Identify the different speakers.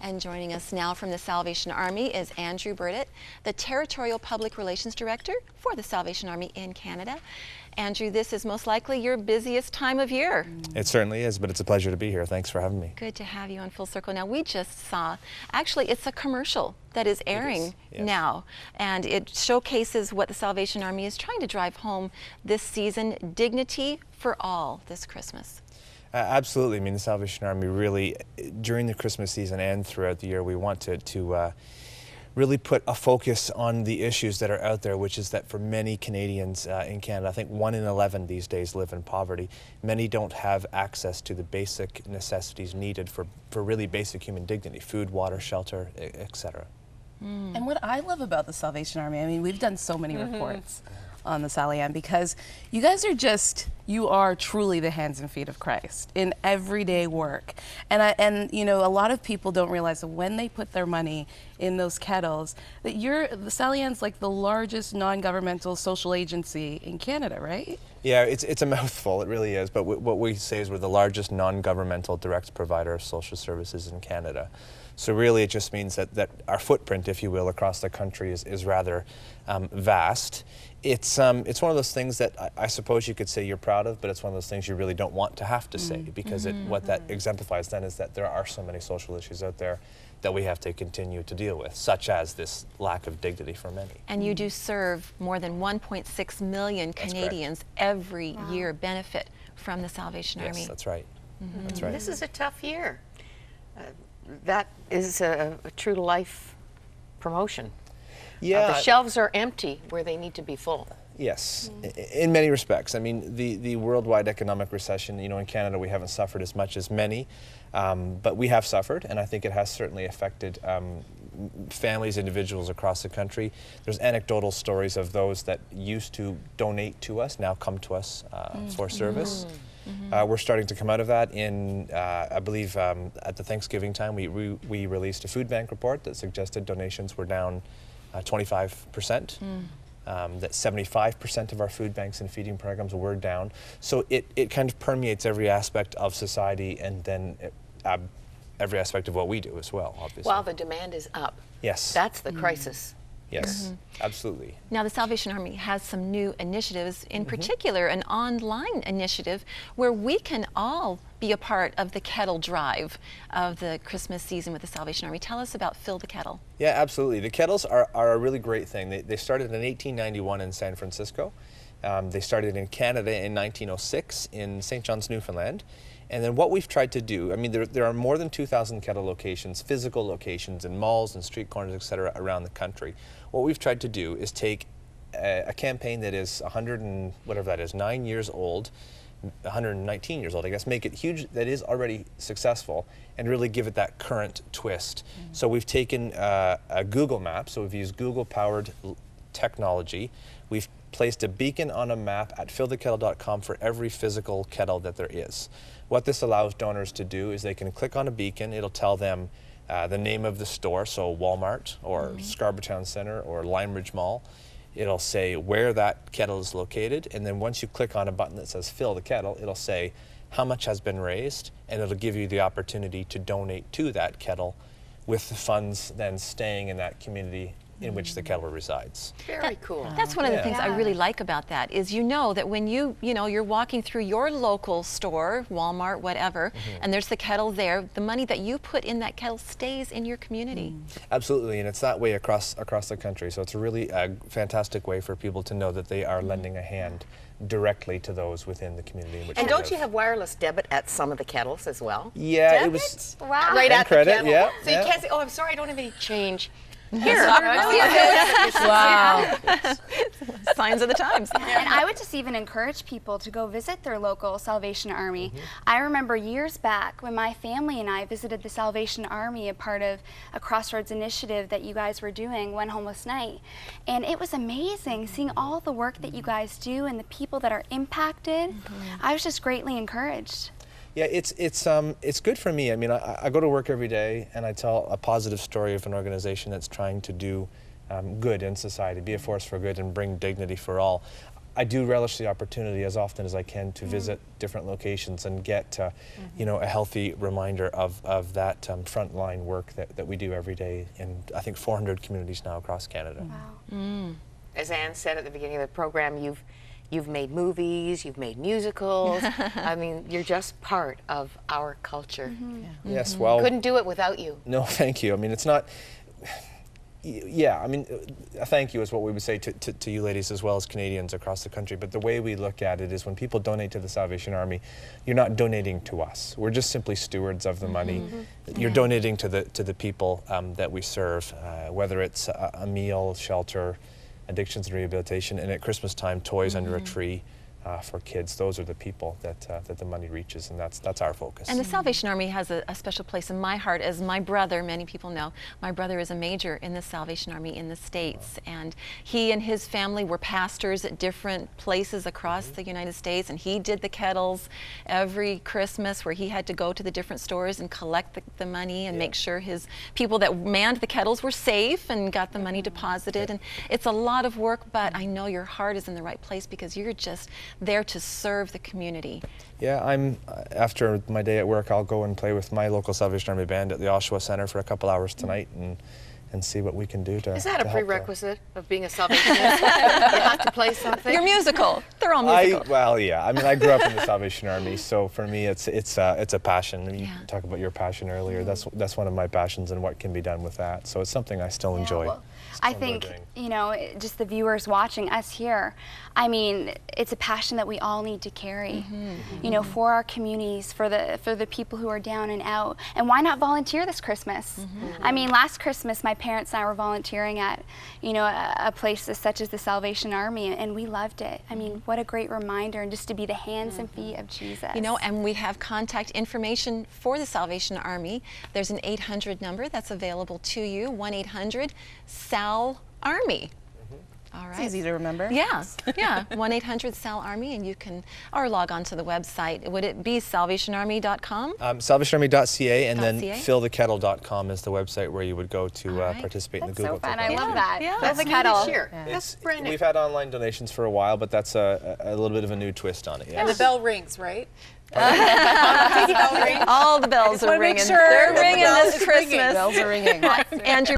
Speaker 1: And joining us now from the Salvation Army is Andrew Burditt, the Territorial Public Relations Director for the Salvation Army in Canada. Andrew, this is most likely your busiest time of year.
Speaker 2: It certainly is, but it's a pleasure to be here. Thanks for having me.
Speaker 1: Good to have you on Full Circle. Now, we just saw, actually, it's a commercial that is airing now, and it showcases what the Salvation Army is trying to drive home this season, dignity for all this Christmas.
Speaker 2: Absolutely. I mean, the Salvation Army really, during the Christmas season and throughout the year, we want to really put a focus on the issues that are out there, which is that for many Canadians in Canada, I think 1 in 11 these days live in poverty. Many don't have access to the basic necessities needed for really basic human dignity: food, water, shelter, etc.
Speaker 3: And what I love about the Salvation Army, I mean, we've done so many reports on the Sally-Ann, because you guys are you are truly the hands and feet of Christ in everyday work. And you know, a lot of people don't realize that when they put their money in those kettles, that the Sally-Ann's like the largest non-governmental social agency in Canada, right?
Speaker 2: Yeah, it's a mouthful, it really is, but what we say is we're the largest non-governmental direct provider of social services in Canada. So really it just means that our footprint, if you will, across the country is rather vast. It's one of those things that I suppose you could say you're proud of, but it's one of those things you really don't want to have to say, because what that exemplifies then is that there are so many social issues out there that we have to continue to deal with, such as this lack of dignity for many.
Speaker 1: And you do serve more than 1.6 million Canadians every year benefit from the Salvation Army.
Speaker 2: Yes, that's right. That's right.
Speaker 4: This is a tough year. That is a true to life promotion.
Speaker 2: Yeah.
Speaker 4: The shelves are empty where they need to be full.
Speaker 2: Yes, in many respects. I mean, the worldwide economic recession, you know, in Canada we haven't suffered as much as many, but we have suffered, and I think it has certainly affected families, individuals across the country. There's anecdotal stories of those that used to donate to us, now come to us for service. We're starting to come out of that. I believe at the Thanksgiving time we released a food bank report that suggested donations were down 25%. That 75% of our food banks and feeding programs were down. So it kind of permeates every aspect of society, and then every aspect of what we do as well, obviously.
Speaker 4: While the demand is up.
Speaker 2: Yes.
Speaker 4: That's the crisis.
Speaker 2: Yes, absolutely.
Speaker 1: Now, the Salvation Army has some new initiatives, in particular an online initiative where we can all be a part of the kettle drive of the Christmas season with the Salvation Army. Tell us about Fill the Kettle. Yeah,
Speaker 2: absolutely. The kettles are a really great thing. They started in 1891 in San Francisco. They started in Canada in 1906 in St. John's, Newfoundland. And then what we've tried to do, I mean, there are more than 2,000 kettle locations, physical locations in malls and street corners, et cetera, around the country. What we've tried to do is take a campaign that is 9 years old, 119 years old, I guess, make it huge, that is already successful, and really give it that current twist. So we've taken a Google map, so we've used Google-powered technology. We've placed a beacon on a map at fillthekettle.com for every physical kettle that there is. What this allows donors to do is they can click on a beacon. It'll tell them the name of the store, so Walmart or Scarborough Town Centre or Lime Ridge Mall. It'll say where that kettle is located, and then once you click on a button that says Fill the Kettle, it'll say how much has been raised, and it'll give you the opportunity to donate to that kettle, with the funds then staying in that community in which the kettle resides.
Speaker 4: Very cool.
Speaker 1: That's one of the things I really like about that, is you know that when you're walking through your local store, Walmart, whatever, and there's the kettle there, the money that you put in that kettle stays in your community.
Speaker 2: Absolutely, and it's that way across the country. So it's a really fantastic way for people to know that they are lending a hand directly to those within the community in which
Speaker 4: And
Speaker 2: they
Speaker 4: don't
Speaker 2: live.
Speaker 4: you have wireless debit at some of the kettles as well?
Speaker 2: Yeah,
Speaker 4: Debit?
Speaker 2: it was
Speaker 4: Wow. Right
Speaker 2: and
Speaker 4: at
Speaker 2: credit,
Speaker 4: the kettle.
Speaker 2: yeah,
Speaker 4: So you can't say, oh, I'm sorry, I don't have any change.
Speaker 1: Here.
Speaker 3: Wow.
Speaker 1: Signs of the times.
Speaker 5: And I would just even encourage people to go visit their local Salvation Army. I remember years back when my family and I visited the Salvation Army, a part of a Crossroads initiative that you guys were doing, One Homeless Night. And it was amazing seeing all the work that you guys do and the people that are impacted. I was just greatly encouraged.
Speaker 2: Yeah, it's good for me. I mean, I go to work every day and I tell a positive story of an organization that's trying to do good in society, be a force for good and bring dignity for all. I do relish the opportunity as often as I can to visit different locations and get you know, a healthy reminder of that frontline work that we do every day in, I think, 400 communities now across Canada.
Speaker 5: Wow.
Speaker 4: As Anne said at the beginning of the program, you've made movies, you've made musicals. I mean, you're just part of our culture.
Speaker 2: Yes, well,
Speaker 4: Couldn't do it without you.
Speaker 2: no, thank you. I mean, it's not. Yeah, I mean, thank you is what we would say to you ladies as well as Canadians across the country. But the way we look at it is when people donate to the Salvation Army, you're not donating to us. We're just simply stewards of the money. You're donating to the people that we serve, whether it's a meal, shelter, addictions and rehabilitation, and at Christmas time, toys under a tree. For kids, those are the people that the money reaches, and that's our focus.
Speaker 1: And the Salvation Army has a special place in my heart, as my brother, many people know, my brother is a major in the Salvation Army in the States, and he and his family were pastors at different places across the United States, and he did the kettles every Christmas where he had to go to the different stores and collect the money and make sure his people that manned the kettles were safe and got the money deposited. And it's a lot of work, but I know your heart is in the right place because you're just there to serve the community.
Speaker 2: Yeah, after my day at work, I'll go and play with my local Salvation Army band at the Oshawa Centre for a couple hours tonight and see what we can do to.
Speaker 4: Is that a
Speaker 2: to help
Speaker 4: prerequisite of being a Salvationist? You have to play something?
Speaker 1: You're musical. They're all musical.
Speaker 2: Well, yeah. I mean, I grew up in the Salvation Army, so for me, it's a passion. I mean, you talked about your passion earlier. That's one of my passions, and what can be done with that. So it's something I still enjoy.
Speaker 5: Well, I think, you know, just the viewers watching us here, I mean, it's a passion that we all need to carry, you know, for our communities, for the people who are down and out. And why not volunteer this Christmas? I mean, last Christmas, my parents and I were volunteering at, you know, a place such as the Salvation Army, and we loved it. I mean, what a great reminder, and just to be the hands and feet of Jesus.
Speaker 1: You know, and we have contact information for the Salvation Army. There's an 800 number that's available to you, 1-800-SAL-ARMY. All right.
Speaker 3: It's easy to remember.
Speaker 1: Yeah, yeah, 1-800-SAL-ARMY, and you can, or log on to the website. Would it be salvationarmy.com?
Speaker 2: SalvationArmy.ca, and then
Speaker 1: .ca?
Speaker 2: fillthekettle.com is the website where you would go to participate in the Google
Speaker 5: so fun. I
Speaker 2: program.
Speaker 5: love that.
Speaker 1: Yeah.
Speaker 5: Fill the
Speaker 4: New
Speaker 5: kettle.
Speaker 4: this year. That's brand new.
Speaker 2: We've had online donations for a while, but that's a little bit of a new twist on it.
Speaker 6: And the bell rings, right?
Speaker 1: All the bells are ringing.
Speaker 6: Sure
Speaker 1: They're ringing
Speaker 6: bells
Speaker 1: this
Speaker 6: is ringing.
Speaker 1: Christmas.
Speaker 3: Bells are ringing.
Speaker 1: Andrew.